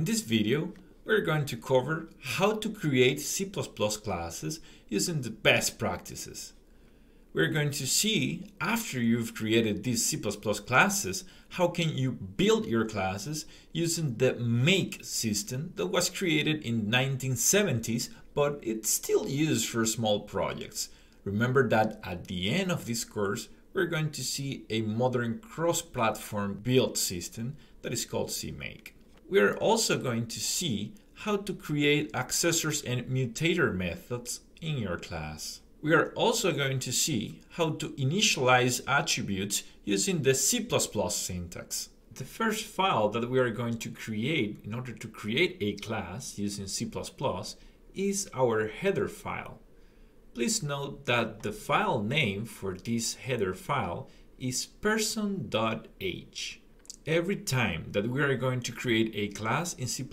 In this video, we're going to cover how to create C++ classes using the best practices. We're going to see, after you've created these C++ classes, how can you build your classes using the make system that was created in 1970s, but it's still used for small projects. Remember that at the end of this course, we're going to see a modern cross-platform build system that is called CMake. We're also going to see how to create accessors and mutator methods in your class. We are also going to see how to initialize attributes using the C++ syntax. The first file that we are going to create in order to create a class using C++ is our header file. Please note that the file name for this header file is person.h. Every time that we are going to create a class in C++,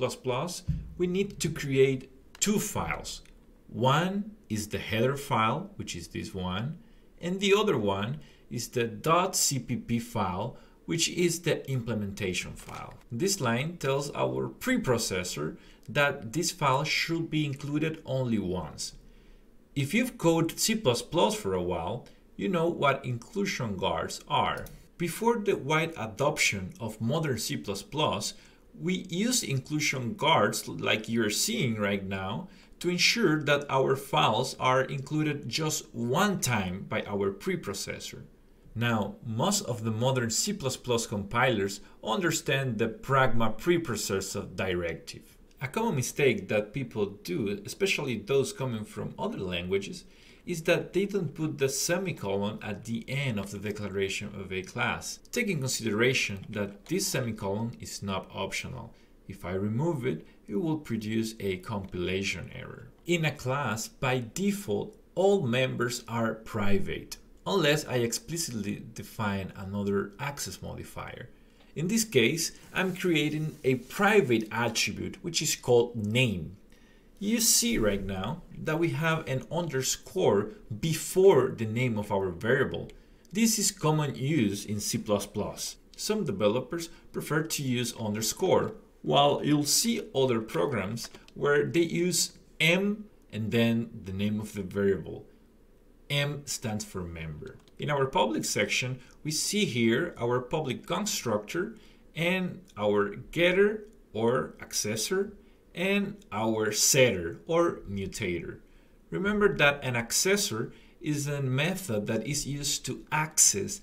we need to create two files. One is the header file, which is this one, and the other one is the .cpp file, which is the implementation file. This line tells our preprocessor that this file should be included only once. If you've coded C++ for a while, you know what inclusion guards are. Before the wide adoption of modern C++, we use inclusion guards like you're seeing right now to ensure that our files are included just one time by our preprocessor. Now, most of the modern C++ compilers understand the pragma preprocessor directive. A common mistake that people do, especially those coming from other languages, is that they don't put the semicolon at the end of the declaration of a class. Take in consideration that this semicolon is not optional. If I remove it, it will produce a compilation error. In a class, by default, all members are private, unless I explicitly define another access modifier. In this case, I'm creating a private attribute, which is called name. You see right now that we have an underscore before the name of our variable. This is common use in C++. Some developers prefer to use underscore, while you'll see other programs where they use M and then the name of the variable. M stands for member. In our public section, we see here our public constructor and our getter or accessor and our setter or mutator. Remember that an accessor is a method that is used to access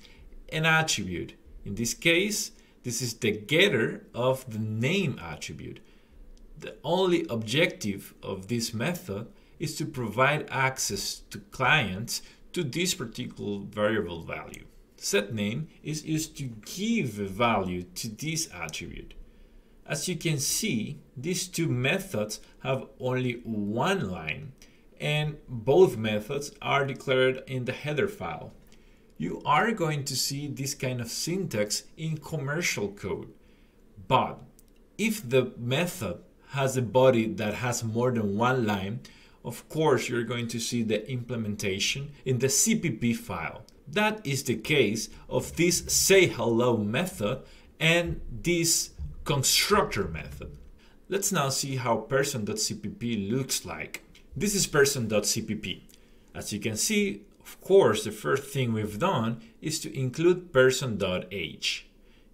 an attribute. In this case, this is the getter of the name attribute. The only objective of this method is to provide access to clients to this particular variable value. setName is used to give a value to this attribute. As you can see, these two methods have only one line, and both methods are declared in the header file. You are going to see this kind of syntax in commercial code, but if the method has a body that has more than one line, of course you're going to see the implementation in the CPP file. That is the case of this sayHello method and this constructor method. Let's now see how person.cpp looks like. This is person.cpp. As you can see, of course, the first thing we've done is to include person.h.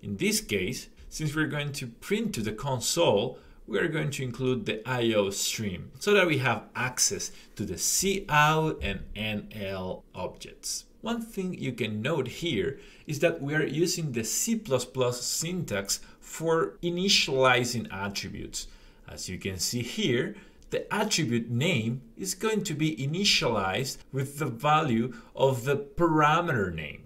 In this case, since we're going to print to the console, we are going to include the IO stream so that we have access to the cout and NL objects. One thing you can note here is that we are using the C++ syntax for initializing attributes. As you can see here, the attribute name is going to be initialized with the value of the parameter name.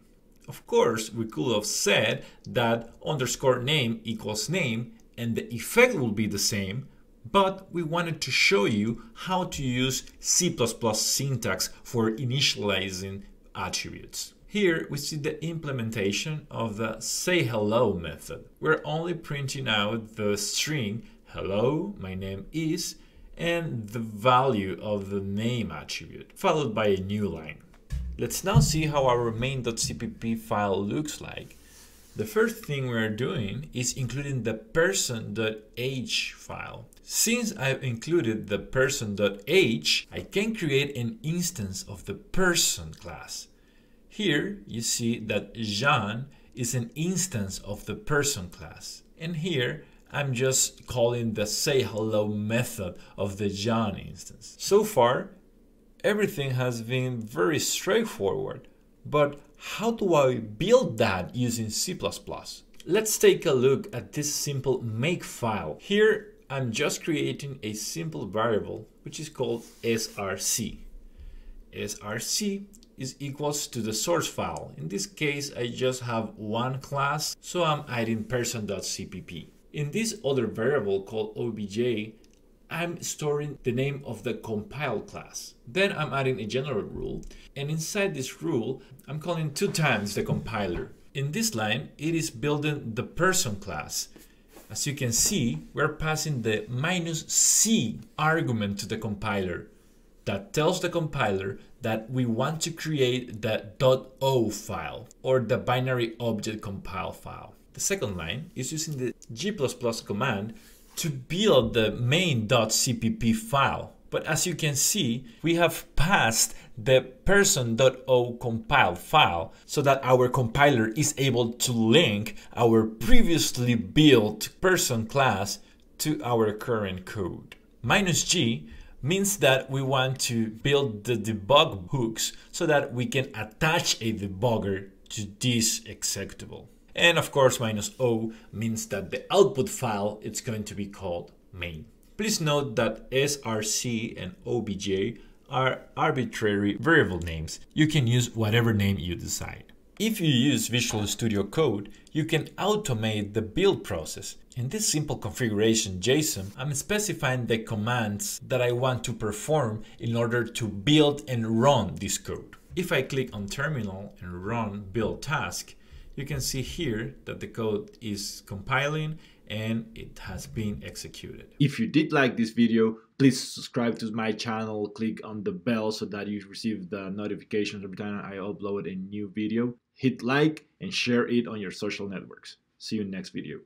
Of course, we could have said that underscore name equals name and the effect will be the same, but we wanted to show you how to use C++ syntax for initializing attributes. Here we see the implementation of the sayHello method. We're only printing out the string hello, my name is, and the value of the name attribute, followed by a new line. Let's now see how our main.cpp file looks like. The first thing we are doing is including the person.age file. Since I've included the person.age, I can create an instance of the person class. Here you see that Jean is an instance of the person class. And here I'm just calling the sayHello method of the Jean instance. So far, everything has been very straightforward, but how do I build that using C++? Let's take a look at this simple make file. Here, I'm just creating a simple variable, which is called src. src is equals to the source file. In this case, I just have one class, so I'm adding person.cpp. In this other variable called obj, I'm storing the name of the compile class. Then I'm adding a general rule, and inside this rule, I'm calling 2 times the compiler. In this line, it is building the person class. As you can see, we're passing the -c argument to the compiler. That tells the compiler that we want to create the .o file, or the binary object compile file. The second line is using the g++ command to build the main.cpp file. But as you can see, we have passed the person.o compile file so that our compiler is able to link our previously built person class to our current code. -g means that we want to build the debug hooks so that we can attach a debugger to this executable. And of course, -o means that the output file is going to be called main. Please note that src and obj are arbitrary variable names. You can use whatever name you decide. If you use Visual Studio Code, you can automate the build process. In this simple configuration JSON, I'm specifying the commands that I want to perform in order to build and run this code. If I click on Terminal and run build task, you can see here that the code is compiling and it has been executed. If you did like this video, please subscribe to my channel, click on the bell so that you receive the notifications every time I upload a new video. Hit like and share it on your social networks. See you in the next video.